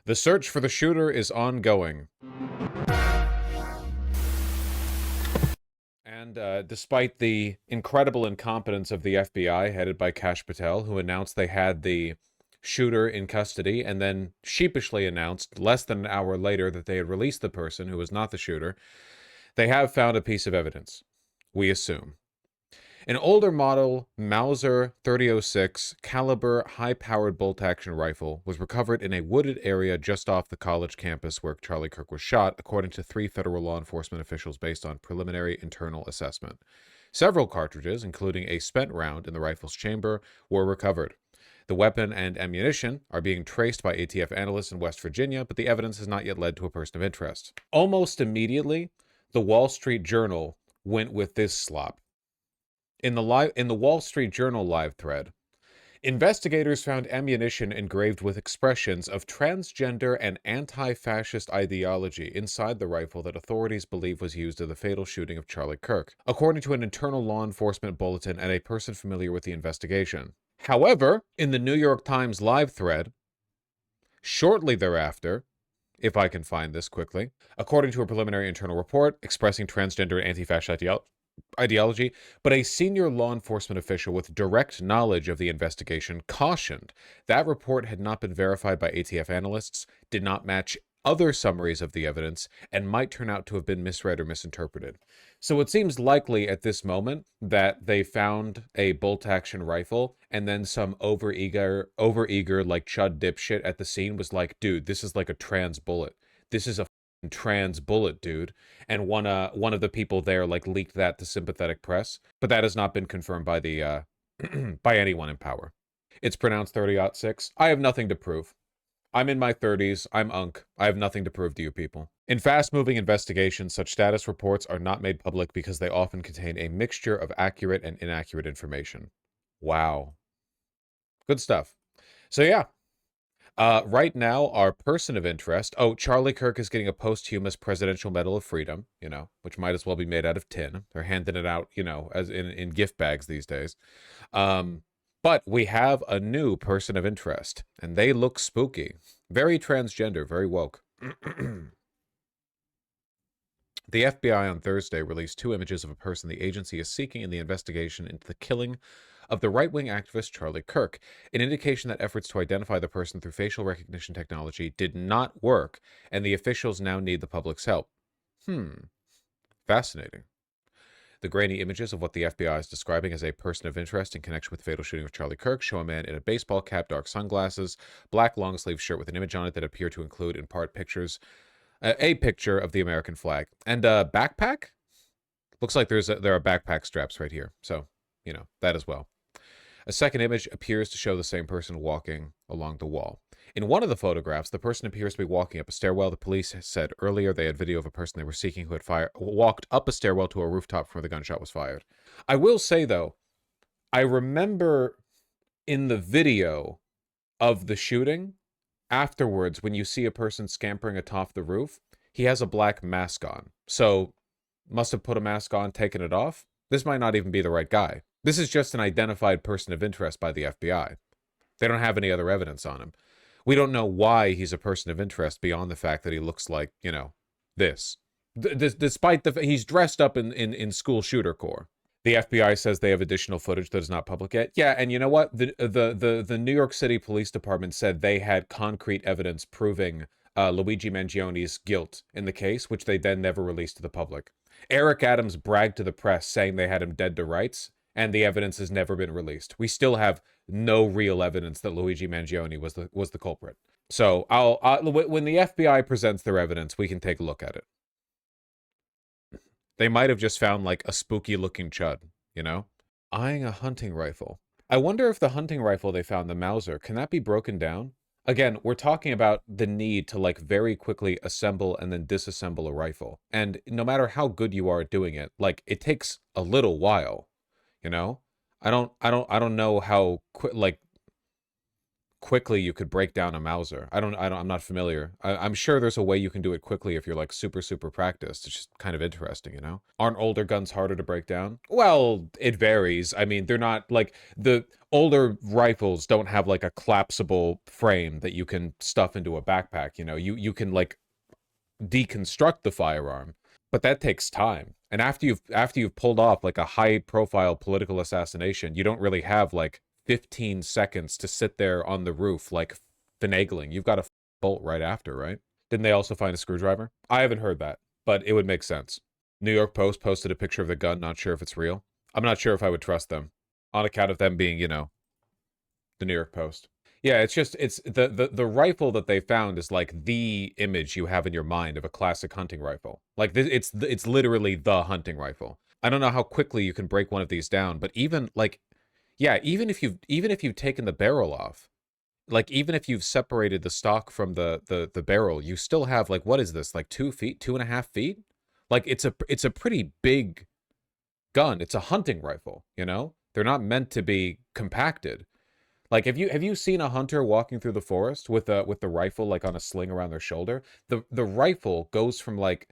The search for the shooter is ongoing. And despite the incredible incompetence of the FBI, headed by Kash Patel, who announced they had the shooter in custody and then sheepishly announced less than an hour later that they had released the person who was not the shooter, they have found a piece of evidence, we assume. An older model Mauser 3006 caliber high-powered bolt-action rifle was recovered in a wooded area just off the college campus where Charlie Kirk was shot, according to 3 federal law enforcement officials based on preliminary internal assessment. Several cartridges, including a spent round in the rifle's chamber, were recovered. The weapon and ammunition are being traced by ATF analysts in West Virginia, but the evidence has not yet led to a person of interest. Almost immediately, the Wall Street Journal went with this slop. In the Wall Street Journal live thread, investigators found ammunition engraved with expressions of transgender and anti-fascist ideology inside the rifle that authorities believe was used in the fatal shooting of Charlie Kirk, according to an internal law enforcement bulletin and a person familiar with the investigation. However, in the New York Times live thread, shortly thereafter, if I can find this quickly, according to a preliminary internal report expressing transgender and anti-fascist ideology, but a senior law enforcement official with direct knowledge of the investigation cautioned that report had not been verified by ATF analysts, did not match other summaries of the evidence, and might turn out to have been misread or misinterpreted. So it seems likely at this moment that they found a bolt-action rifle, and then some overeager like chud dipshit at the scene was like, dude, this is like a trans bullet. This is a trans bullet, dude. And one of the people there like leaked that to sympathetic press, but that has not been confirmed by the by anyone in power. It's pronounced 30-06. I have nothing to prove. I'm in my 30s. I'm Unk. I have nothing to prove to you people. In fast-moving investigations, such status reports are not made public because they often contain a mixture of accurate and inaccurate information. Wow. Good stuff. So yeah. Right now, our person of interest... Oh, Charlie Kirk is getting a posthumous Presidential Medal of Freedom, which might as well be made out of tin. They're handing it out, as in gift bags these days. But we have a new person of interest, and they look spooky. Very transgender, very woke. The FBI on Thursday released 2 images of a person the agency is seeking in the investigation into the killing of the right-wing activist Charlie Kirk, an indication that efforts to identify the person through facial recognition technology did not work, and the officials now need the public's help. Fascinating. The grainy images of what the FBI is describing as a person of interest in connection with the fatal shooting of Charlie Kirk show a man in a baseball cap, dark sunglasses, black long-sleeve shirt with an image on it that appear to include, in part, a picture of the American flag. And a backpack? Looks like there are backpack straps right here. So, that as well. A second image appears to show the same person walking along the wall. In one of the photographs, the person appears to be walking up a stairwell. The police said earlier they had video of a person they were seeking who had walked up a stairwell to a rooftop before the gunshot was fired. I will say, though, I remember in the video of the shooting, afterwards, when you see a person scampering atop the roof, he has a black mask on. So, must have put a mask on, taken it off. This might not even be the right guy. This is just an identified person of interest by the FBI. They don't have any other evidence on him. We don't know why he's a person of interest beyond the fact that he looks like, this. Despite he's dressed up in school shooter core. The FBI says they have additional footage that is not public yet. Yeah, and you know what? The New York City Police Department said they had concrete evidence proving Luigi Mangioni's guilt in the case, which they then never released to the public. Eric Adams bragged to the press saying they had him dead to rights, and the evidence has never been released. We still have no real evidence that Luigi Mangione was the culprit. So when the FBI presents their evidence, we can take a look at it. They might have just found like a spooky looking chud, Eyeing a hunting rifle. I wonder if the hunting rifle they found, the Mauser, can that be broken down? Again, we're talking about the need to like very quickly assemble and then disassemble a rifle. And no matter how good you are at doing it, like it takes a little while. I don't know how quickly you could break down a Mauser. I'm not familiar. I'm sure there's a way you can do it quickly if you're like super practiced. It's just kind of interesting, you know? Aren't older guns harder to break down? Well, it varies. I mean, they're not like the older rifles don't have like a collapsible frame that you can stuff into a backpack, you know? You can like deconstruct the firearm, but that takes time. And after you've pulled off like a high profile political assassination, you don't really have like 15 seconds to sit there on the roof like finagling. You've got to bolt right after, right? Didn't they also find a screwdriver? I haven't heard that, but it would make sense. New York Post posted a picture of the gun, not sure if it's real. I'm not sure if I would trust them on account of them being, the New York Post. Yeah, it's the rifle that they found is like the image you have in your mind of a classic hunting rifle. Like it's literally the hunting rifle. I don't know how quickly you can break one of these down, but even like yeah, even if you've taken the barrel off, like even if you've separated the stock from the barrel, you still have like what is this, like 2 feet, 2.5 feet? Like it's a pretty big gun. It's a hunting rifle, you know? They're not meant to be compacted. Like have you seen a hunter walking through the forest with the rifle like on a sling around their shoulder? The rifle goes from like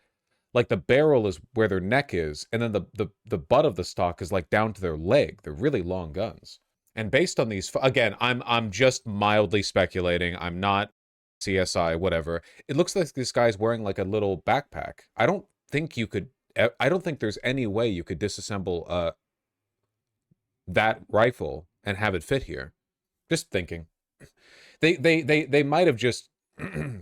the barrel is where their neck is, and then the butt of the stock is like down to their leg. They're really long guns. And based on these, again, I'm just mildly speculating. I'm not CSI, whatever. It looks like this guy's wearing like a little backpack. I don't think you could. I don't think there's any way you could disassemble that rifle and have it fit here. Just thinking. They might have just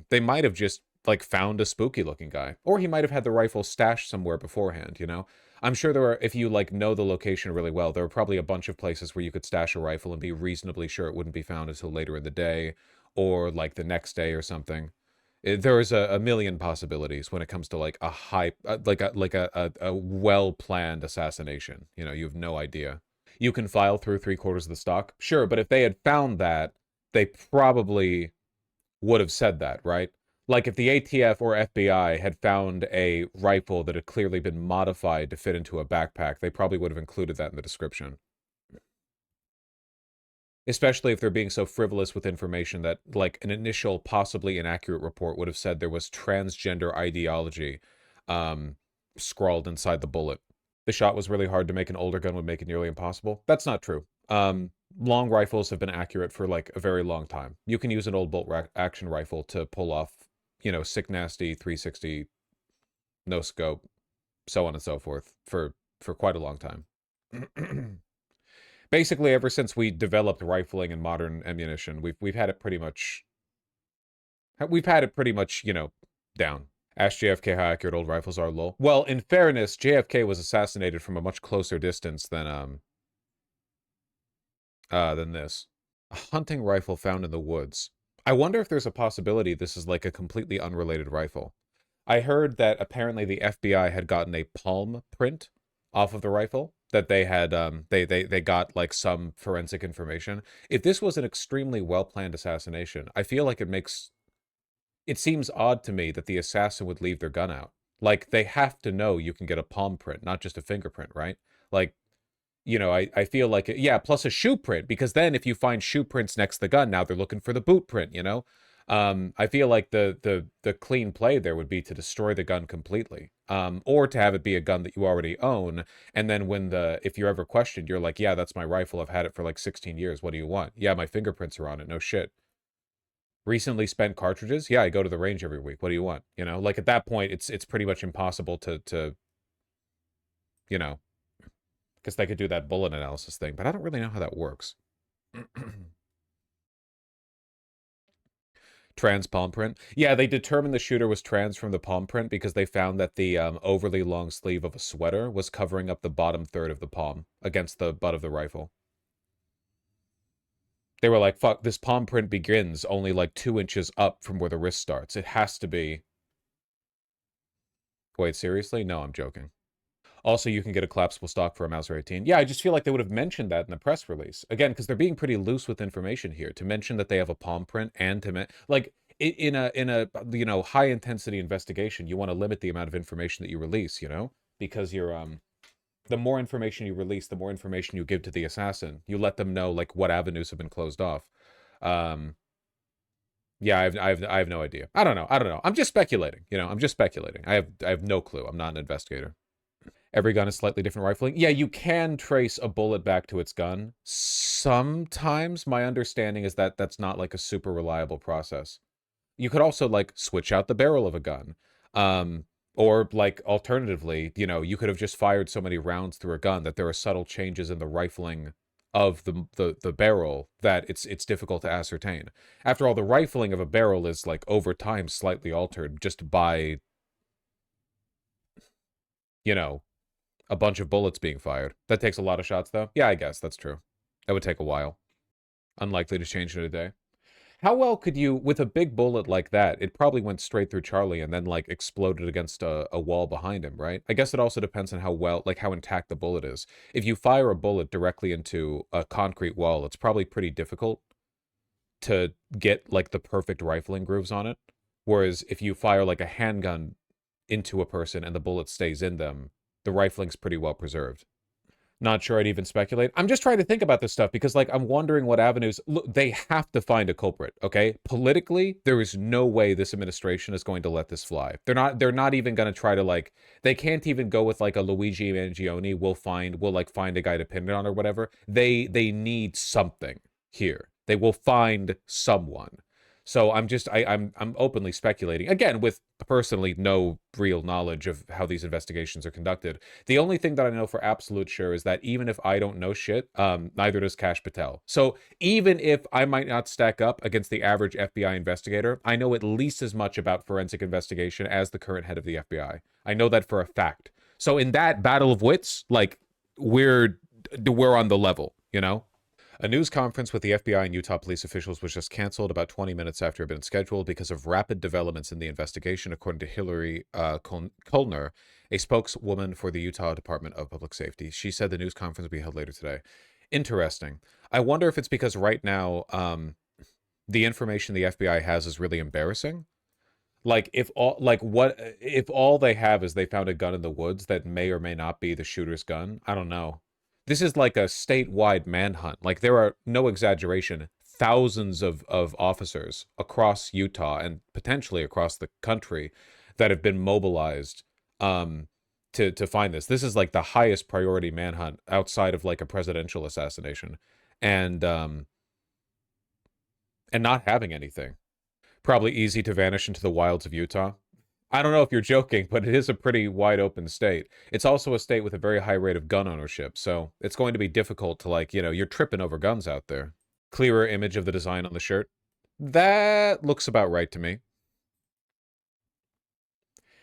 they might have just like found a spooky looking guy, or he might have had the rifle stashed somewhere beforehand, you know. I'm sure there are, if you like know the location really well, there are probably a bunch of places where you could stash a rifle and be reasonably sure it wouldn't be found until later in the day or like the next day or something. There is a million possibilities when it comes to like a high like a well planned assassination, you know. You have no idea. You can file through 3/4 of the stock, sure, but if they had found that, they probably would have said that, right? Like if the ATF or FBI had found a rifle that had clearly been modified to fit into a backpack, they probably would have included that in the description. Especially if they're being so frivolous with information that, like, an initial, possibly inaccurate report would have said there was transgender ideology scrawled inside the bullet. The shot was really hard to make. An older gun would make it nearly impossible. That's not true. Long rifles have been accurate for like a very long time. You can use an old bolt action rifle to pull off, sick nasty 360, no scope, so on and so forth for quite a long time. Basically, ever since we developed rifling and modern ammunition, we've had it pretty much. We've had it pretty much, down. Ask JFK how accurate old rifles are, lol. Well, in fairness, JFK was assassinated from a much closer distance than this. A hunting rifle found in the woods. I wonder if there's a possibility this is like a completely unrelated rifle. I heard that apparently the FBI had gotten a palm print off of the rifle, that they had they got like some forensic information. If this was an extremely well-planned assassination, I feel like it seems odd to me that the assassin would leave their gun out. Like, they have to know you can get a palm print, not just a fingerprint, right? Like, I feel like, yeah, plus a shoe print, because then if you find shoe prints next to the gun, now they're looking for the boot print, you know? I feel like the clean play there would be to destroy the gun completely, or to have it be a gun that you already own, and then if you're ever questioned, you're like, yeah, that's my rifle, I've had it for like 16 years, what do you want? Yeah, my fingerprints are on it, no shit. Recently spent cartridges? Yeah, I go to the range every week, what do you want? Like at that point, it's pretty much impossible to you know, because they could do that bullet analysis thing, but I don't really know how that works. Trans palm print. Yeah, they determined the shooter was trans from the palm print because they found that the overly long sleeve of a sweater was covering up the bottom third of the palm against the butt of the rifle. They were like, fuck, this palm print begins only like 2 inches up from where the wrist starts. It has to be. Wait, seriously? No, I'm joking. Also, you can get a collapsible stock for a Mauser 18. Yeah, I just feel like they would have mentioned that in the press release. Again, because they're being pretty loose with information here. To mention that they have a palm print and like in a high intensity investigation, you want to limit the amount of information that you release, because the more information you release, the more information you give to the assassin. You let them know like what avenues have been closed off. Yeah, I have no idea. I don't know. I'm just speculating. I'm just speculating. I have no clue. I'm not an investigator. Every gun is slightly different rifling. Yeah, you can trace a bullet back to its gun. Sometimes my understanding is that that's not like a super reliable process. You could also like switch out the barrel of a gun. Or like alternatively, you could have just fired so many rounds through a gun that there are subtle changes in the rifling of the barrel that it's difficult to ascertain. After all, the rifling of a barrel is like over time slightly altered just by, you know, a bunch of bullets being fired. That takes a lot of shots though. Yeah, I guess that's true. That would take a while. Unlikely to change in a day. How well could you, with a big bullet like that, it probably went straight through Charlie and then, like, exploded against a wall behind him, right? I guess it also depends on how well, like, how intact the bullet is. If you fire a bullet directly into a concrete wall, it's probably pretty difficult to get, like, the perfect rifling grooves on it. Whereas if you fire, like, a handgun into a person and the bullet stays in them, the rifling's pretty well preserved. Not sure I'd even speculate. I'm just trying to think about this stuff because, like, I'm wondering what avenues. Look, they have to find a culprit, okay? Politically, there is no way this administration is going to let this fly. They're not even going to try to, like, they can't even go with, like, a Luigi Mangione, we'll find a guy to pin it on or whatever. They need something here. They will find someone. So I'm openly speculating again with personally no real knowledge of how these investigations are conducted. The only thing that I know for absolute sure is that even if I don't know shit, neither does Kash Patel. So even if I might not stack up against the average FBI investigator, I know at least as much about forensic investigation as the current head of the FBI. I know that for a fact. So in that battle of wits, like we're on the level, you know? A news conference with the FBI and Utah police officials was just canceled about 20 minutes after it had been scheduled because of rapid developments in the investigation, according to Hillary Kullner, a spokeswoman for the Utah Department of Public Safety. She said the news conference will be held later today. Interesting. I wonder if it's because right now the information the FBI has is really embarrassing. Like if all they have is they found a gun in the woods that may or may not be the shooter's gun. I don't know. This is like a statewide manhunt. Like there are, no exaggeration, thousands of officers across Utah and potentially across the country that have been mobilized to find this. This is like the highest priority manhunt outside of like a presidential assassination. And and not having anything. Probably easy to vanish into the wilds of Utah. I don't know if you're joking, but it is a pretty wide open state. It's also a state with a very high rate of gun ownership, so it's going to be difficult to, like, you're tripping over guns out there. Clearer image of the design on the shirt. That looks about right to me.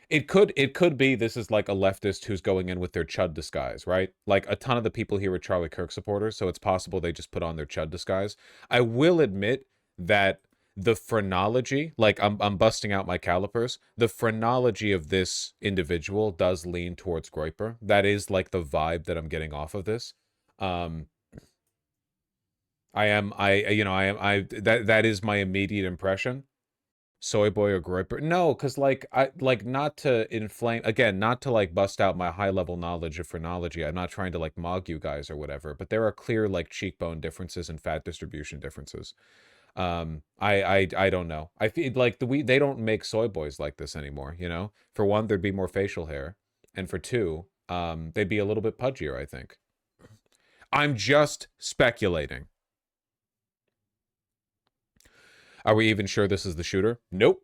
It could be this is like a leftist who's going in with their chud disguise, right? Like a ton of the people here are Charlie Kirk supporters, so it's possible they just put on their chud disguise. I will admit that the phrenology, like I'm busting out my calipers, the phrenology of this individual does lean towards Groiper. That is like the vibe that I'm getting off of this. Um that is my immediate impression. Soy boy or groiper? No, because like not to inflame again, not to like bust out my high level knowledge of phrenology. I'm not trying to like mog you guys or whatever, but there are clear like cheekbone differences and fat distribution differences. I don't know. I feel like they don't make soy boys like this anymore. For one, there'd be more facial hair, and for two, they'd be a little bit pudgier. I think. I'm just speculating. Are we even sure this is the shooter? Nope.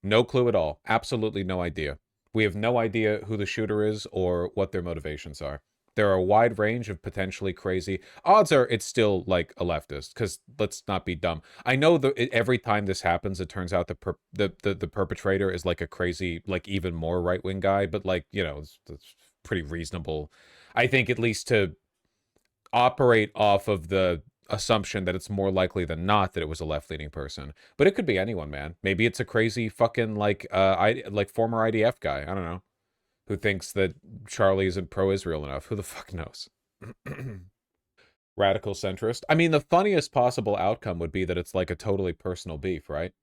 No clue at all. Absolutely no idea. We have no idea who the shooter is or what their motivations are. There are a wide range of potentially crazy. Odds are it's still like a leftist, because let's not be dumb. I know that every time this happens, it turns out the perpetrator is like a crazy, like even more right wing guy, but like, it's pretty reasonable. I think at least to operate off of the assumption that it's more likely than not that it was a left-leaning person. But it could be anyone, man. Maybe it's a crazy fucking like former IDF guy. I don't know. Who thinks that Charlie isn't pro-Israel enough. Who the fuck knows? Radical centrist. I mean, the funniest possible outcome would be that it's like a totally personal beef, right?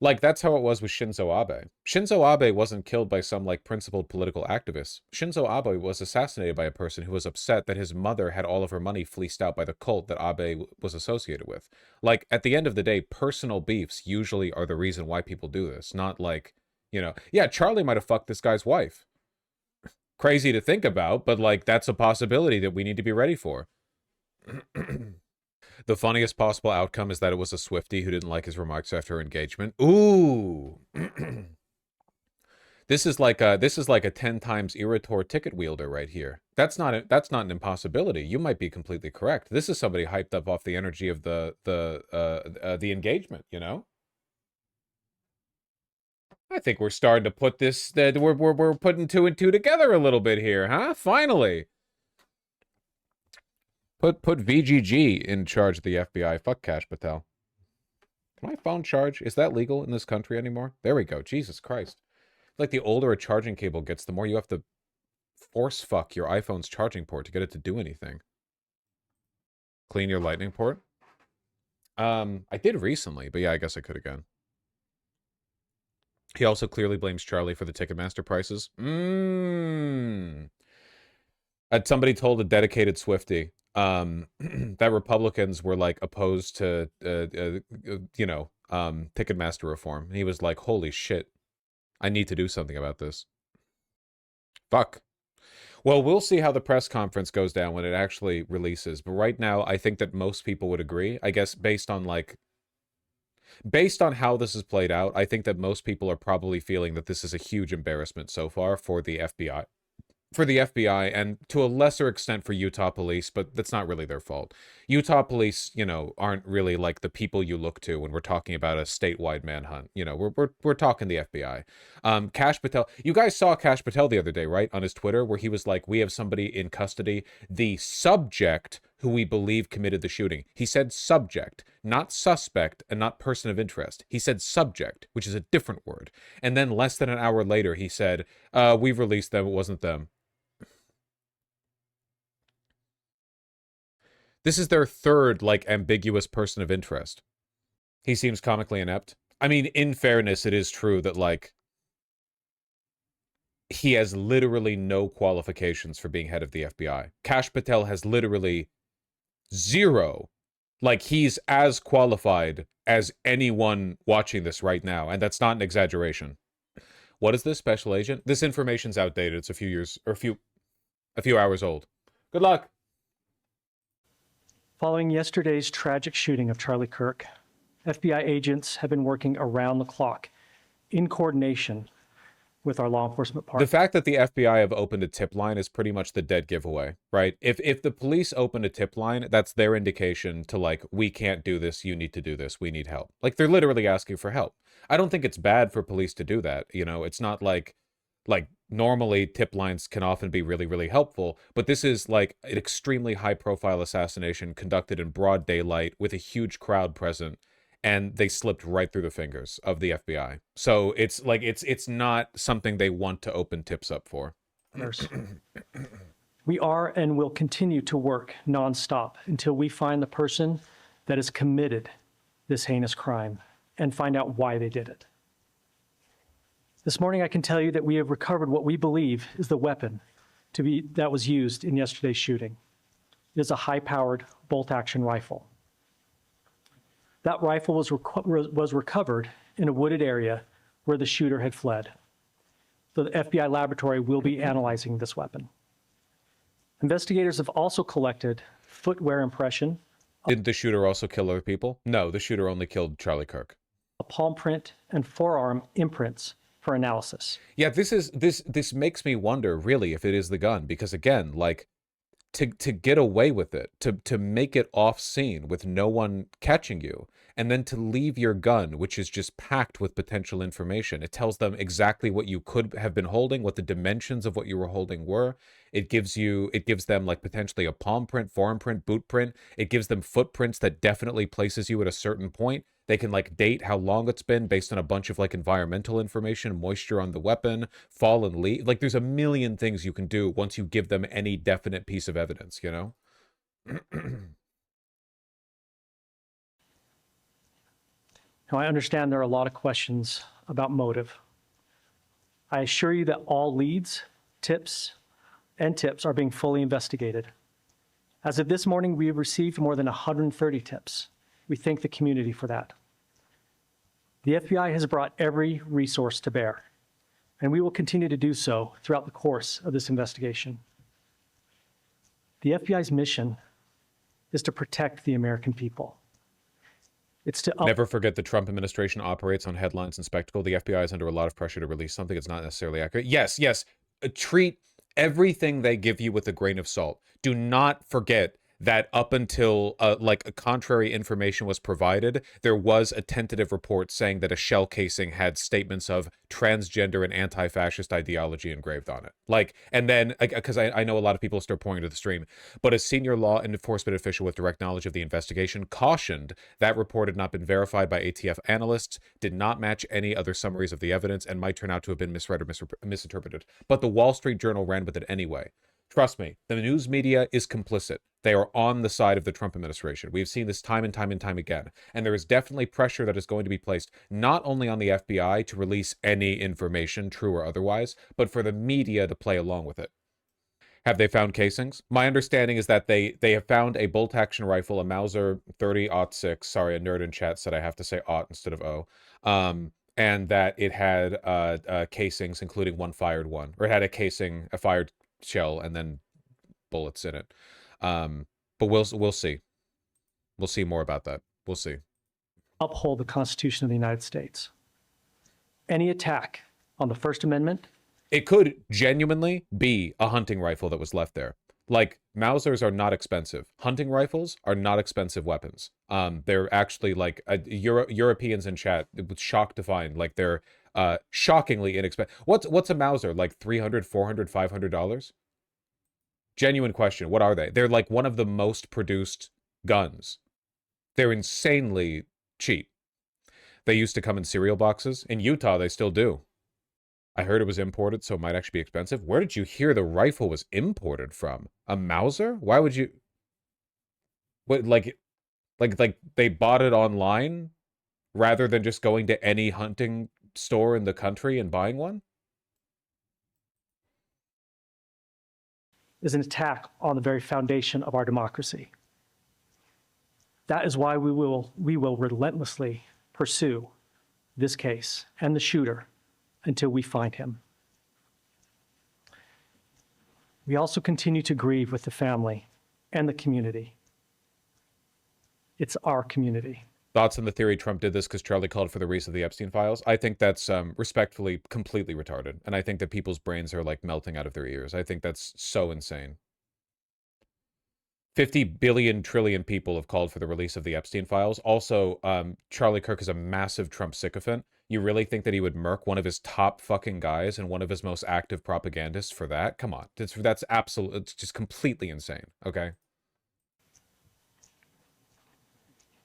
Like, that's how it was with Shinzo Abe. Shinzo Abe wasn't killed by some, like, principled political activist. Shinzo Abe was assassinated by a person who was upset that his mother had all of her money fleeced out by the cult that Abe was associated with. Like, at the end of the day, personal beefs usually are the reason why people do this, not like, yeah, Charlie might have fucked this guy's wife. Crazy to think about, but, like, that's a possibility that we need to be ready for. The funniest possible outcome is that it was a Swiftie who didn't like his remarks after her engagement. Ooh. This is like a 10 times Irator ticket wielder right here. That's not an impossibility. You might be completely correct. This is somebody hyped up off the energy of the engagement, you know? I think we're starting to put this we're putting two and two together a little bit here, huh? Finally. Put VGG in charge of the FBI. Fuck Cash Patel. Can my phone charge? Is that legal in this country anymore? There we go. Jesus Christ. Like, the older a charging cable gets, the more you have to force fuck your iPhone's charging port to get it to do anything. Clean your lightning port? I did recently, but yeah, I guess I could again. He also clearly blames Charlie for the Ticketmaster prices. Somebody told a dedicated Swiftie that Republicans were, like, opposed to Ticketmaster reform. And he was like, holy shit, I need to do something about this. Fuck. Well, we'll see how the press conference goes down when it actually releases. But right now, I think that most people would agree. I guess based on how this has played out, I think that most people are probably feeling that this is a huge embarrassment so far for the FBI. And to a lesser extent for Utah police, but that's not really their fault. Utah police, aren't really like the people you look to when we're talking about a statewide manhunt. We're talking the FBI. Kash Patel, you guys saw Kash Patel the other day, right? On his Twitter, where he was like, we have somebody in custody, the subject who we believe committed the shooting. He said subject, not suspect, and not person of interest. He said subject, which is a different word. And then less than an hour later, he said, we've released them, it wasn't them. This is their third, like, ambiguous person of interest. He seems comically inept. I mean, in fairness, it is true that, like, he has literally no qualifications for being head of the FBI. Kash Patel has literally zero. Like, he's as qualified as anyone watching this right now, and that's not an exaggeration. What is this, special agent? This information's outdated. It's a few years, or a few hours old. Good luck. Following yesterday's tragic shooting of Charlie Kirk, FBI agents have been working around the clock in coordination with our law enforcement partners. The fact that the FBI have opened a tip line is pretty much the dead giveaway, right? If the police open a tip line, that's their indication to, like, we can't do this, you need to do this, we need help. Like, they're literally asking for help. I don't think it's bad for police to do that, it's not like normally tip lines can often be really, really helpful, but this is like an extremely high-profile assassination conducted in broad daylight with a huge crowd present, and they slipped right through the fingers of the FBI. So it's like it's not something they want to open tips up for. We are and will continue to work nonstop until we find the person that has committed this heinous crime and find out why they did it. This morning, I can tell you that we have recovered what we believe is the weapon that was used in yesterday's shooting. It is a high-powered bolt-action rifle. That rifle was recovered in a wooded area where the shooter had fled. So the FBI laboratory will be analyzing this weapon. Investigators have also collected footwear impression. Didn't the shooter also kill other people? No, the shooter only killed Charlie Kirk. A palm print and forearm imprints for analysis. Yeah, this makes me wonder, really, if it is the gun, because again, like, to get away with it, to make it off scene with no one catching you, and then to leave your gun, which is just packed with potential information. It tells them exactly what you could have been holding, what the dimensions of what you were holding were. It gives them, like, potentially a palm print, forearm print, boot print. It gives them footprints that definitely places you at a certain point. They can, like, date how long it's been based on a bunch of, like, environmental information, moisture on the weapon, fallen leaf. Like, there's a million things you can do once you give them any definite piece of evidence, Now, I understand there are a lot of questions about motive. I assure you that all leads, tips are being fully investigated. As of this morning, we have received more than 130 tips. We thank the community for that. The FBI has brought every resource to bear, and we will continue to do so throughout the course of this investigation. The FBI's mission is to protect the American people. It's to Never forget the Trump administration operates on headlines and spectacle. The FBI is under a lot of pressure to release something that's not necessarily accurate. Yes, yes. Treat everything they give you with a grain of salt. Do not forget that up until like a contrary information was provided, there was a tentative report saying that a shell casing had statements of transgender and anti-fascist ideology engraved on it. Like, and then, because I know a lot of people start pouring into the stream, but a senior law enforcement official with direct knowledge of the investigation cautioned that report had not been verified by ATF analysts, did not match any other summaries of the evidence, and might turn out to have been misread or misinterpreted. But the Wall Street Journal ran with it anyway. Trust me, the news media is complicit. They are on the side of the Trump administration. We've seen this time and time and time again. And there is definitely pressure that is going to be placed not only on the FBI to release any information, true or otherwise, but for the media to play along with it. Have they found casings? My understanding is that they have found a bolt-action rifle, a Mauser 30-06. Sorry, a nerd in chat said I have to say "aught" instead of "o." And that it had casings, including one fired one. Or it had a casing, a fired shell, and then bullets in it. But we'll see. We'll see more about that. We'll see. uphold the Constitution of the United States. Any attack on the First Amendment. It could genuinely be a hunting rifle that was left there. Like, Mausers are not expensive. Hunting rifles are not expensive weapons. They're actually like Europeans in chat. It was shocked to find like they're shockingly inexpensive. What's a Mauser? Like $300, $400, $500? Genuine question. What are they? They're like one of the most produced guns. They're insanely cheap. They used to come in cereal boxes. In Utah, they still do. I heard it was imported, so it might actually be expensive. Where did you hear the rifle was imported from? A Mauser? Why would you... What, like they bought it online rather than just going to any hunting store in the country and buying one? Is an attack on the very foundation of our democracy. That is why we will relentlessly pursue this case and the shooter until we find him. We also continue to grieve with the family and the community. It's our community. Thoughts on the theory Trump did this because Charlie called for the release of the Epstein files? I think that's respectfully completely retarded. And I think that people's brains are like melting out of their ears. I think that's so insane. 50 billion trillion people have called for the release of the Epstein files. Also, Charlie Kirk is a massive Trump sycophant. You really think that he would murk one of his top fucking guys and one of his most active propagandists for that? Come on. That's absolute. It's just completely insane. Okay.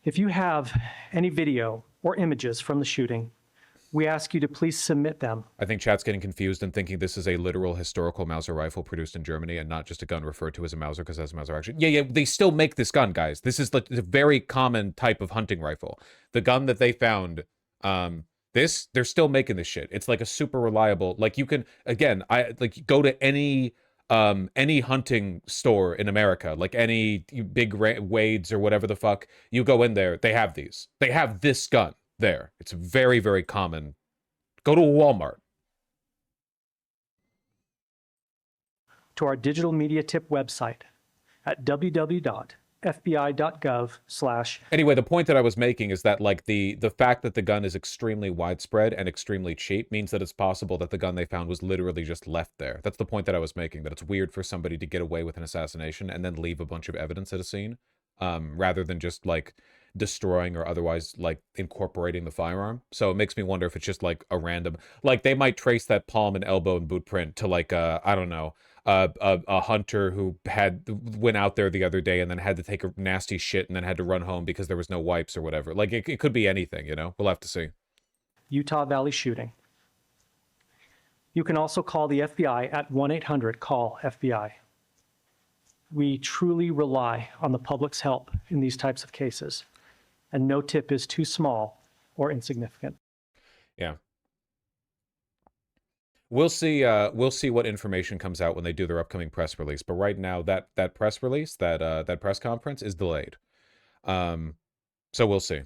If you have any video or images from the shooting, we ask you to please submit them. I think chat's getting confused and thinking this is a literal historical Mauser rifle produced in Germany and not just a gun referred to as a Mauser because that's a Mauser action. Yeah, they still make this gun, guys. This is like a very common type of hunting rifle. The gun that they found, they're still making this shit. It's like a super reliable, like you can, again, go to any hunting store in America, like any big Wade's or whatever the fuck, you go in there, they have these. They have this gun there. It's very, very common. Go to a Walmart. To our digital media tip website at www.fbi.gov/. Anyway, the point that I was making is that like the fact that the gun is extremely widespread and extremely cheap means that it's possible that the gun they found was literally just left there. That's the point that I was making, that it's weird for somebody to get away with an assassination and then leave a bunch of evidence at a scene, rather than just like destroying or otherwise like incorporating the firearm. So it makes me wonder if it's just like a random, like they might trace that palm and elbow and boot print to like I don't know, a hunter who went out there the other day and then had to take a nasty shit and then had to run home because there was no wipes or whatever. Like it could be anything, you know. We'll have to see. Utah Valley shooting. You can also call the FBI at 1-800-CALL-FBI. We truly rely on the public's help in these types of cases, and no tip is too small or insignificant. Yeah. We'll see what information comes out when they do their upcoming press release. But right now, that press release, that press conference is delayed. So we'll see.